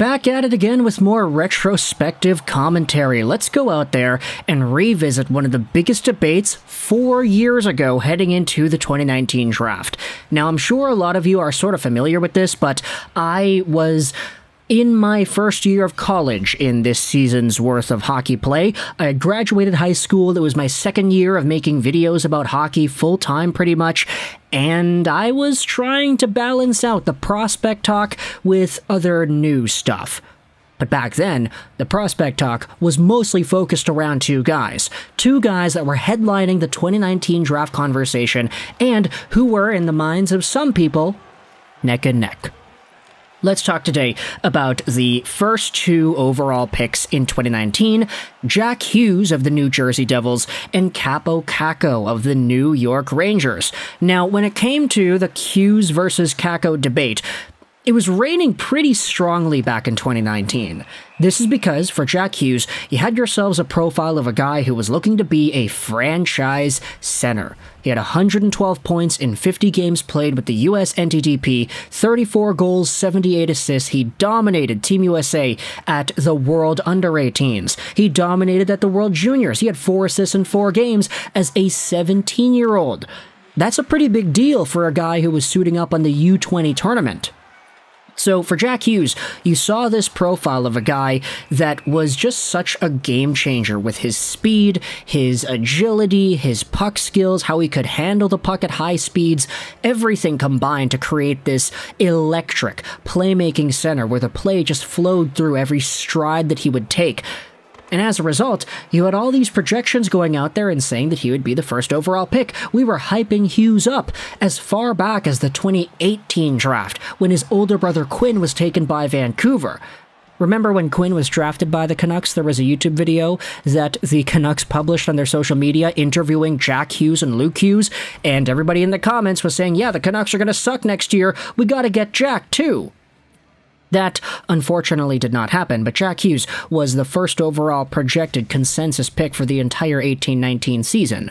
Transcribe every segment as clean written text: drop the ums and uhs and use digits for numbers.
Back at it again with more retrospective commentary. Let's go out there and revisit one of the biggest debates 4 years ago heading into the 2019 draft. Now, I'm sure a lot of you are sort of familiar with this, but I was in my first year of college in this season's worth of hockey play. I had graduated high school. It was my second year of making videos about hockey full-time pretty much, and I was trying to balance out the prospect talk with other new stuff. But back then, the prospect talk was mostly focused around two guys that were headlining the 2019 draft conversation and who were, in the minds of some people, neck and neck. Let's talk today about the first two overall picks in 2019, Jack Hughes of the New Jersey Devils and Kaapo Kakko of the New York Rangers. Now, when it came to the Hughes versus Kakko debate, it was raining pretty strongly back in 2019. This is because, for Jack Hughes, you had yourselves a profile of a guy who was looking to be a franchise center. He had 112 points in 50 games played with the US NTDP, 34 goals, 78 assists. He dominated Team USA at the World Under-18s. He dominated at the World Juniors. He had 4 assists in 4 games as a 17-year-old. That's a pretty big deal for a guy who was suiting up on the U20 tournament. So for Jack Hughes, you saw this profile of a guy that was just such a game changer with his speed, his agility, his puck skills, how he could handle the puck at high speeds, everything combined to create this electric playmaking center where the play just flowed through every stride that he would take. And as a result, you had all these projections going out there and saying that he would be the first overall pick. We were hyping Hughes up as far back as the 2018 draft, when his older brother Quinn was taken by Vancouver. Remember when Quinn was drafted by the Canucks, there was a YouTube video that the Canucks published on their social media interviewing Jack Hughes and Luke Hughes, and everybody in the comments was saying, yeah, the Canucks are going to suck next year. We got to get Jack too. That, unfortunately, did not happen, but Jack Hughes was the first overall projected consensus pick for the entire 18-19 season.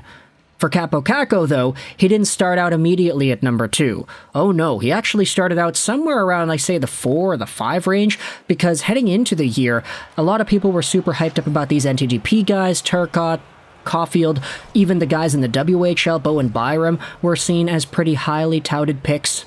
For Kaapo Kakko, though, he didn't start out immediately at number 2. Oh no, he actually started out somewhere around, like, say, the 4 or the 5 range, because heading into the year, a lot of people were super hyped up about these NTDP guys, Turcotte, Caulfield, even the guys in the WHL, Bowen Byram, were seen as pretty highly touted picks.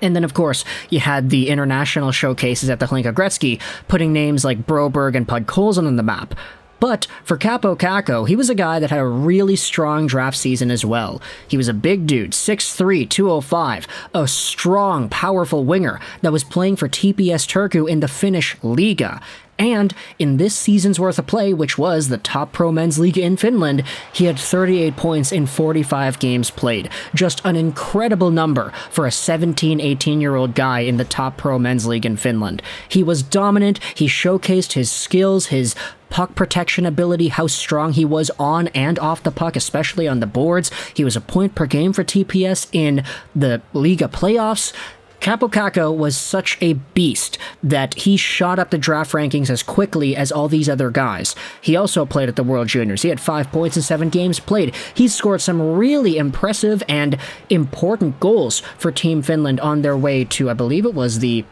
And then, of course, you had the international showcases at the Hlinka Gretzky, putting names like Broberg and Podkolzin on the map. But for Kaapo Kakko, he was a guy that had a really strong draft season as well. He was a big dude, 6'3", 205, a strong, powerful winger that was playing for TPS Turku in the Finnish Liga. And in this season's worth of play, which was the top pro men's league in Finland, he had 38 points in 45 games played. Just an incredible number for a 17, 18-year-old guy in the top pro men's league in Finland. He was dominant. He showcased his skills, his puck protection ability, how strong he was on and off the puck, especially on the boards. He was a point per game for TPS in the Liga playoffs. Kaapo Kakko was such a beast that he shot up the draft rankings as quickly as all these other guys. He also played at the World Juniors. He had 5 points in 7 games played. He scored some really impressive and important goals for Team Finland on their way to, I believe it was the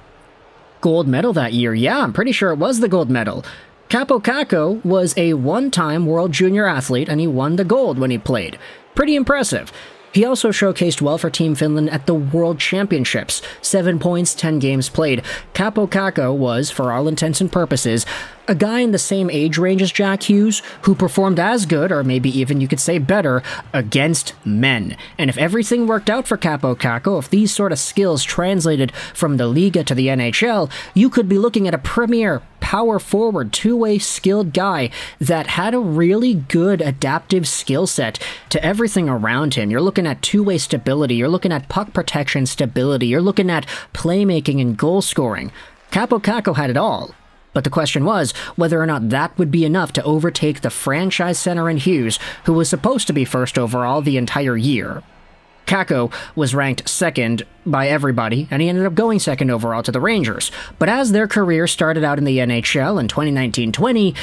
gold medal that year. Yeah, I'm pretty sure it was the gold medal. Kaapo Kakko was a one-time World Junior athlete, and he won the gold when he played. Pretty impressive. He also showcased well for Team Finland at the World Championships. 7 points, 10 games played. Kaapo Kakko was, for all intents and purposes, a guy in the same age range as Jack Hughes who performed as good, or maybe even you could say better, against men. And if everything worked out for Kaapo Kakko, if these sort of skills translated from the Liga to the NHL, you could be looking at a premier, power forward, two-way skilled guy that had a really good adaptive skill set to everything around him. You're looking at two-way stability, you're looking at puck protection stability, you're looking at playmaking and goal scoring. Kaapo Kakko had it all. But the question was whether or not that would be enough to overtake the franchise center in Hughes, who was supposed to be first overall the entire year. Kakko was ranked second by everybody, and he ended up going second overall to the Rangers. But as their career started out in the NHL in 2019-20,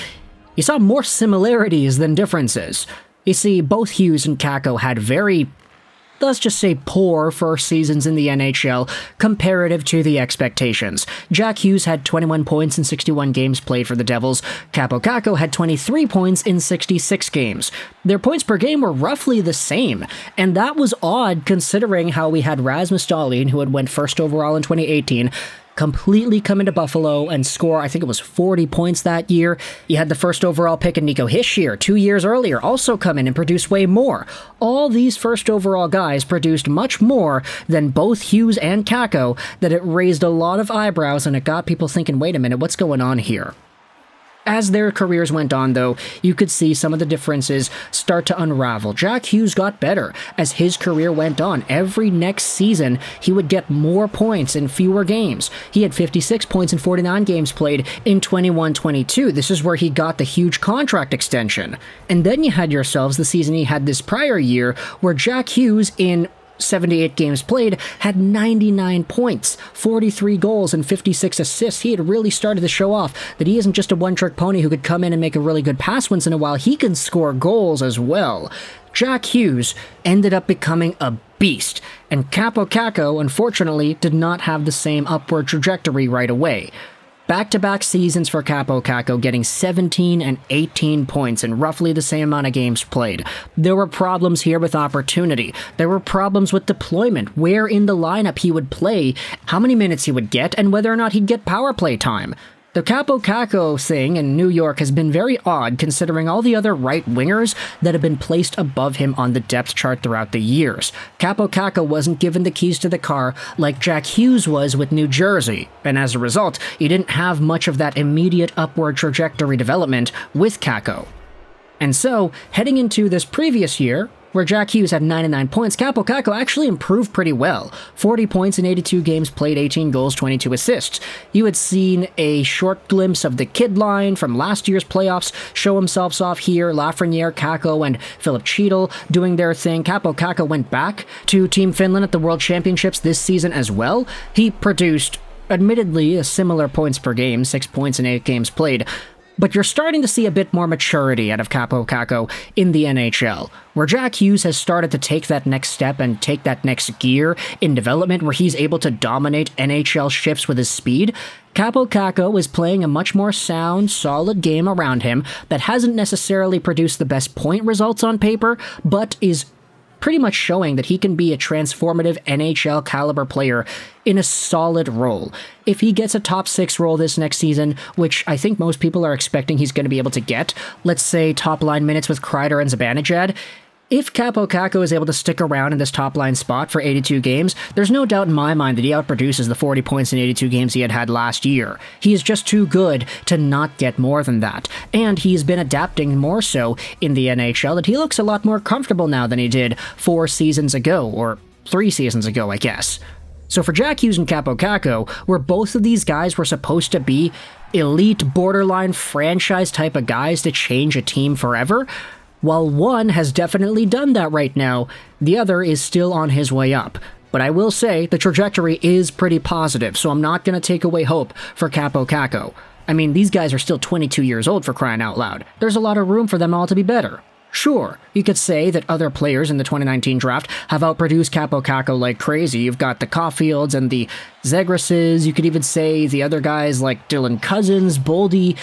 you saw more similarities than differences. You see, both Hughes and Kakko had very let's just say poor first seasons in the NHL comparative to the expectations. Jack Hughes had 21 points in 61 games played for the Devils. Kaapo Kakko had 23 points in 66 games. Their points per game were roughly the same, and that was odd considering how we had Rasmus Dahlin, who had went first overall in 2018, completely come into Buffalo and score, I think it was 40 points that year. You had the first overall pick in Nico Hischier 2 years earlier also come in and produce way more. All these first overall guys produced much more than both Hughes and Kakko, that it raised a lot of eyebrows and it got people thinking, wait a minute, what's going on here? As their careers went on, though, you could see some of the differences start to unravel. Jack Hughes got better as his career went on. Every next season, he would get more points in fewer games. He had 56 points in 49 games played in 21-22. This is where he got the huge contract extension. And then you had yourselves the season he had this prior year, where Jack Hughes, in 78 games played, had 99 points, 43 goals, and 56 assists. He had really started to show off that he isn't just a one-trick pony who could come in and make a really good pass once in a while. He can score goals as well. Jack Hughes ended up becoming a beast, and Kaapo Kakko, unfortunately, did not have the same upward trajectory right away. Back-to-back seasons for Kaapo Kakko, getting 17 and 18 points in roughly the same amount of games played. There were problems here with opportunity. There were problems with deployment, where in the lineup he would play, how many minutes he would get, and whether or not he'd get power play time. The Kaapo Kakko thing in New York has been very odd considering all the other right wingers that have been placed above him on the depth chart throughout the years. Kaapo Kakko wasn't given the keys to the car like Jack Hughes was with New Jersey, and as a result, he didn't have much of that immediate upward trajectory development with Kakko. And so, heading into this previous year, where Jack Hughes had 99 points, Kaapo Kakko actually improved pretty well. 40 points in 82 games played, 18 goals, 22 assists. You had seen a short glimpse of the kid line from last year's playoffs show themselves off here. Lafreniere, Kakko, and Philip Cheadle doing their thing. Kaapo Kakko went back to Team Finland at the World Championships this season as well. He produced, admittedly, a similar points per game, 6 points in 8 games played. But you're starting to see a bit more maturity out of Kaapo Kakko in the NHL, where Jack Hughes has started to take that next step and take that next gear in development where he's able to dominate NHL shifts with his speed. Kaapo Kakko is playing a much more sound, solid game around him that hasn't necessarily produced the best point results on paper, but is pretty much showing that he can be a transformative NHL caliber player in a solid role. If he gets a top 6 role this next season, which I think most people are expecting he's going to be able to get, let's say top line minutes with Kreider and Zibanejad, if Kaapo Kakko is able to stick around in this top-line spot for 82 games, there's no doubt in my mind that he outproduces the 40 points in 82 games he had last year. He is just too good to not get more than that, and he's been adapting more so in the NHL that he looks a lot more comfortable now than he did 4 seasons ago, or 3 seasons ago, I guess. So for Jack Hughes and Kaapo Kakko, where both of these guys were supposed to be elite, borderline franchise type of guys to change a team forever, while one has definitely done that right now, the other is still on his way up. But I will say the trajectory is pretty positive, so I'm not going to take away hope for Kaapo Kakko. I mean, these guys are still 22 years old for crying out loud. There's a lot of room for them all to be better. Sure, you could say that other players in the 2019 draft have outproduced Kaapo Kakko like crazy. You've got the Caulfields and the Zegrases. You could even say the other guys like Dylan Cousins, Boldy.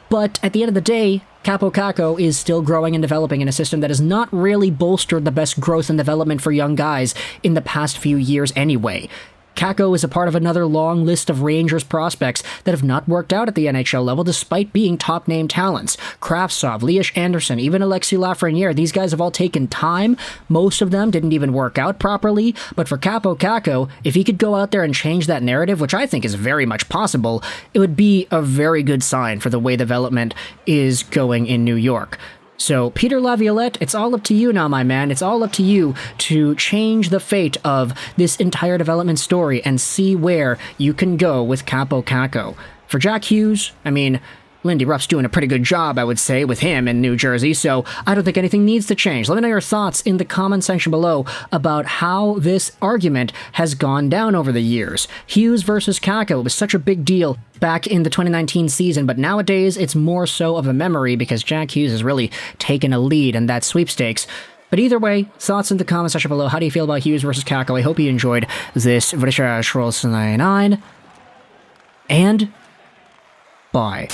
But at the end of the day, Kaapo Kakko is still growing and developing in a system that has not really bolstered the best growth and development for young guys in the past few years anyway. Kakko is a part of another long list of Rangers prospects that have not worked out at the NHL level despite being top-name talents. Kravtsov, Lias Andersson, even Alexis Lafreniere, these guys have all taken time. Most of them didn't even work out properly, but for Kaapo Kakko, if he could go out there and change that narrative, which I think is very much possible, it would be a very good sign for the way development is going in New York. So, Peter Laviolette, it's all up to you now, my man. It's all up to you to change the fate of this entire development story and see where you can go with Kaapo Kakko. For Jack Hughes, I mean, Lindy Ruff's doing a pretty good job, I would say, with him in New Jersey, so I don't think anything needs to change. Let me know your thoughts in the comment section below about how this argument has gone down over the years. Hughes versus Kakko was such a big deal back in the 2019 season, but nowadays it's more so of a memory because Jack Hughes has really taken a lead in that sweepstakes. But either way, thoughts in the comment section below. How do you feel about Hughes versus Kakko? I hope you enjoyed this video. And bye.